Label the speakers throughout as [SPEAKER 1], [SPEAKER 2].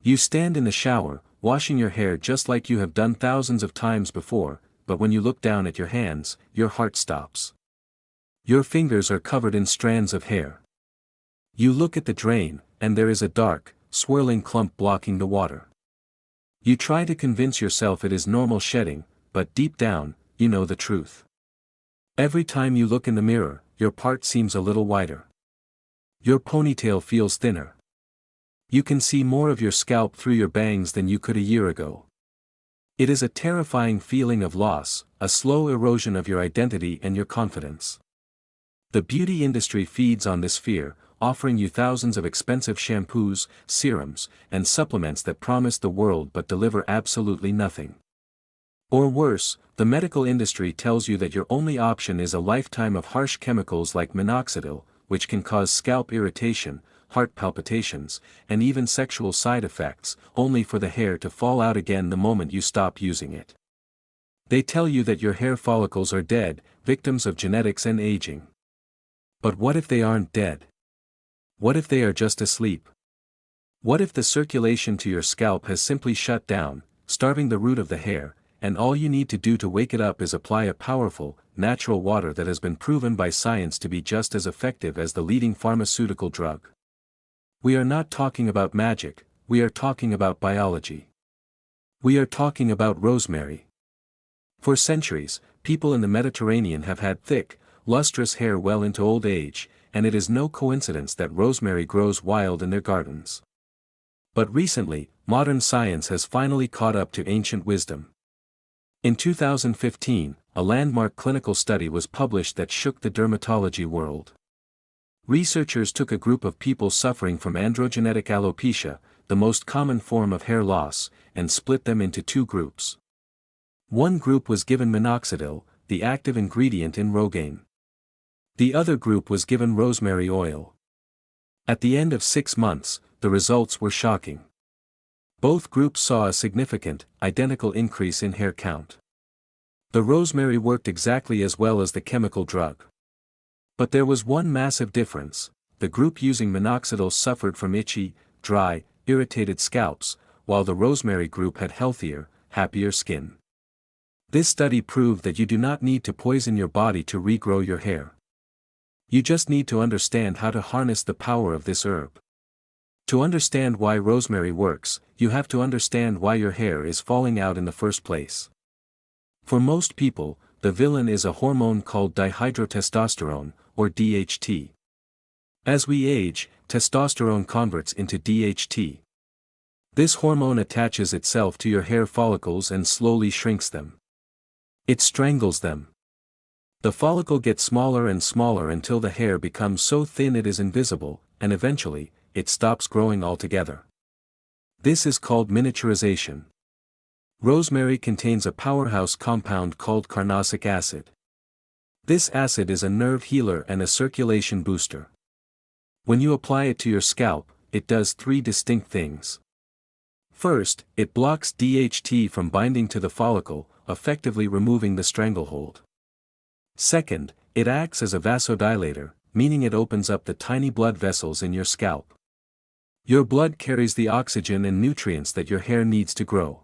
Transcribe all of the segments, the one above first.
[SPEAKER 1] You stand in the shower, washing your hair just like you have done thousands of times before, but when you look down at your hands, your heart stops. Your fingers are covered in strands of hair. You look at the drain, and there is a dark, swirling clump blocking the water. You try to convince yourself it is normal shedding, but deep down, you know the truth. Every time you look in the mirror, your part seems a little wider. Your ponytail feels thinner. You can see more of your scalp through your bangs than you could a year ago. It is a terrifying feeling of loss, a slow erosion of your identity and your confidence. The beauty industry feeds on this fear, offering you thousands of expensive shampoos, serums, and supplements that promise the world but deliver absolutely nothing. Or worse, the medical industry tells you that your only option is a lifetime of harsh chemicals like Minoxidil, which can cause scalp irritation, heart palpitations, and even sexual side effects, only for the hair to fall out again the moment you stop using it. They tell you that your hair follicles are dead, victims of genetics and aging. But what if they aren't dead? What if they are just asleep? What if the circulation to your scalp has simply shut down, starving the root of the hair, and all you need to do to wake it up is apply a powerful, natural water that has been proven by science to be just as effective as the leading pharmaceutical drug? We are not talking about magic, we are talking about biology. We are talking about rosemary. For centuries, people in the Mediterranean have had thick, lustrous hair well into old age, and it is no coincidence that rosemary grows wild in their gardens. But recently, modern science has finally caught up to ancient wisdom. In 2015, a landmark clinical study was published that shook the dermatology world. Researchers took a group of people suffering from androgenetic alopecia, the most common form of hair loss, and split them into two groups. One group was given Minoxidil, the active ingredient in Rogaine. The other group was given rosemary oil. At the end of 6 months, the results were shocking. Both groups saw a significant, identical increase in hair count. The rosemary worked exactly as well as the chemical drug. But there was one massive difference: the group using Minoxidil suffered from itchy, dry, irritated scalps, while the rosemary group had healthier, happier skin. This study proved that you do not need to poison your body to regrow your hair. You just need to understand how to harness the power of this herb. To understand why rosemary works, you have to understand why your hair is falling out in the first place. For most people, the villain is a hormone called dihydrotestosterone, or DHT. As we age, testosterone converts into DHT. This hormone attaches itself to your hair follicles and slowly shrinks them. It strangles them. The follicle gets smaller and smaller until the hair becomes so thin it is invisible, and eventually, it stops growing altogether. This is called miniaturization. Rosemary contains a powerhouse compound called carnosic acid. This acid is a nerve healer and a circulation booster. When you apply it to your scalp, it does 3 distinct things. First, it blocks DHT from binding to the follicle, effectively removing the stranglehold. Second, it acts as a vasodilator, meaning it opens up the tiny blood vessels in your scalp. Your blood carries the oxygen and nutrients that your hair needs to grow.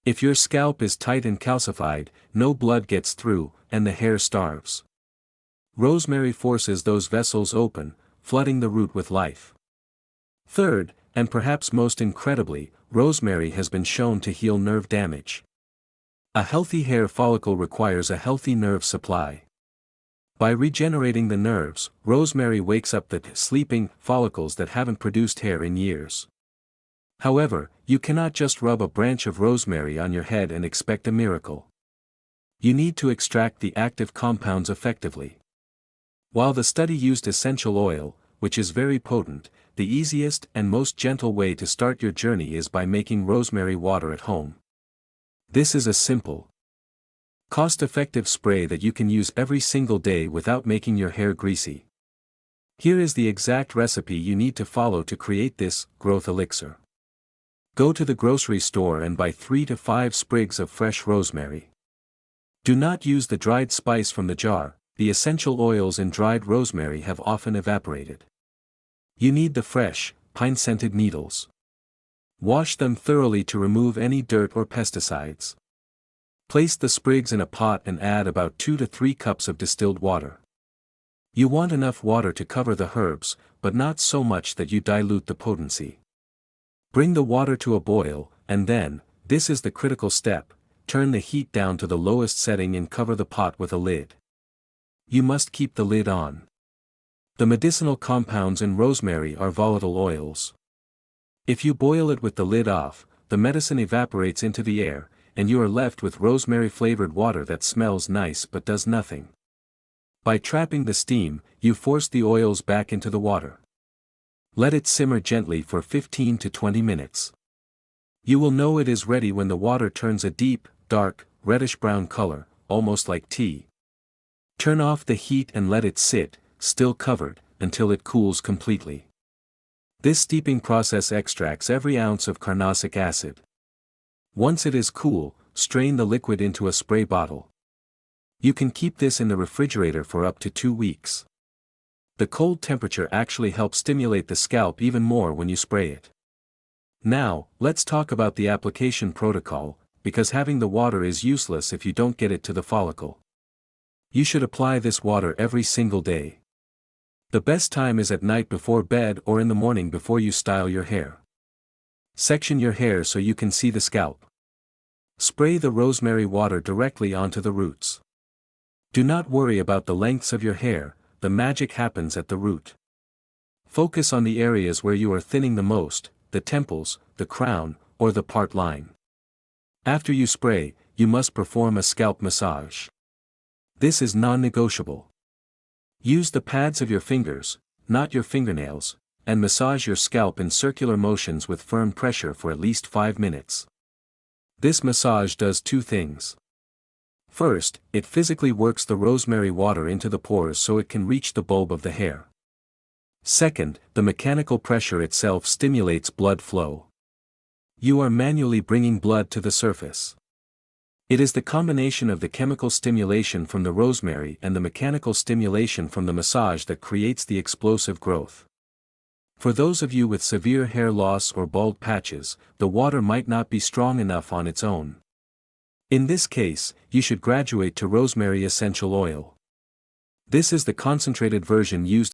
[SPEAKER 1] If your scalp is tight and calcified, no blood gets through, and the hair starves. Rosemary forces those vessels open, flooding the root with life. Third, and perhaps most incredibly, rosemary has been shown to heal nerve damage. A healthy hair follicle requires a healthy nerve supply. By regenerating the nerves, rosemary wakes up the sleeping follicles that haven't produced hair in years. However, you cannot just rub a branch of rosemary on your head and expect a miracle. You need to extract the active compounds effectively. While the study used essential oil, which is very potent, the easiest and most gentle way to start your journey is by making rosemary water at home. This is a simple, cost-effective spray that you can use every single day without making your hair greasy. Here is the exact recipe you need to follow to create this growth elixir. Go to the grocery store and buy 3 to 5 sprigs of fresh rosemary. Do not use the dried spice from the jar, the essential oils in dried rosemary have often evaporated. You need the fresh, pine-scented needles. Wash them thoroughly to remove any dirt or pesticides. Place the sprigs in a pot and add about 2 to 3 cups of distilled water. You want enough water to cover the herbs, but not so much that you dilute the potency. Bring the water to a boil, and then, this is the critical step, turn the heat down to the lowest setting and cover the pot with a lid. You must keep the lid on. The medicinal compounds in rosemary are volatile oils. If you boil it with the lid off, the medicine evaporates into the air, and you are left with rosemary-flavored water that smells nice but does nothing. By trapping the steam, you force the oils back into the water. Let it simmer gently for 15 to 20 minutes. You will know it is ready when the water turns a deep, dark, reddish-brown color, almost like tea. Turn off the heat and let it sit, still covered, until it cools completely. This steeping process extracts every ounce of carnosic acid. Once it is cool, strain the liquid into a spray bottle. You can keep this in the refrigerator for up to 2 weeks. The cold temperature actually helps stimulate the scalp even more when you spray it. Now, let's talk about the application protocol, because having the water is useless if you don't get it to the follicle. You should apply this water every single day. The best time is at night before bed or in the morning before you style your hair. Section your hair so you can see the scalp. Spray the rosemary water directly onto the roots. Do not worry about the lengths of your hair, the magic happens at the root. Focus on the areas where you are thinning the most, the temples, the crown, or the part line. After you spray, you must perform a scalp massage. This is non-negotiable. Use the pads of your fingers, not your fingernails, and massage your scalp in circular motions with firm pressure for at least 5 minutes. This massage does 2 things. First, it physically works the rosemary water into the pores so it can reach the bulb of the hair. Second, the mechanical pressure itself stimulates blood flow. You are manually bringing blood to the surface. It is the combination of the chemical stimulation from the rosemary and the mechanical stimulation from the massage that creates the explosive growth. For those of you with severe hair loss or bald patches, the water might not be strong enough on its own. In this case, you should graduate to rosemary essential oil. This is the concentrated version used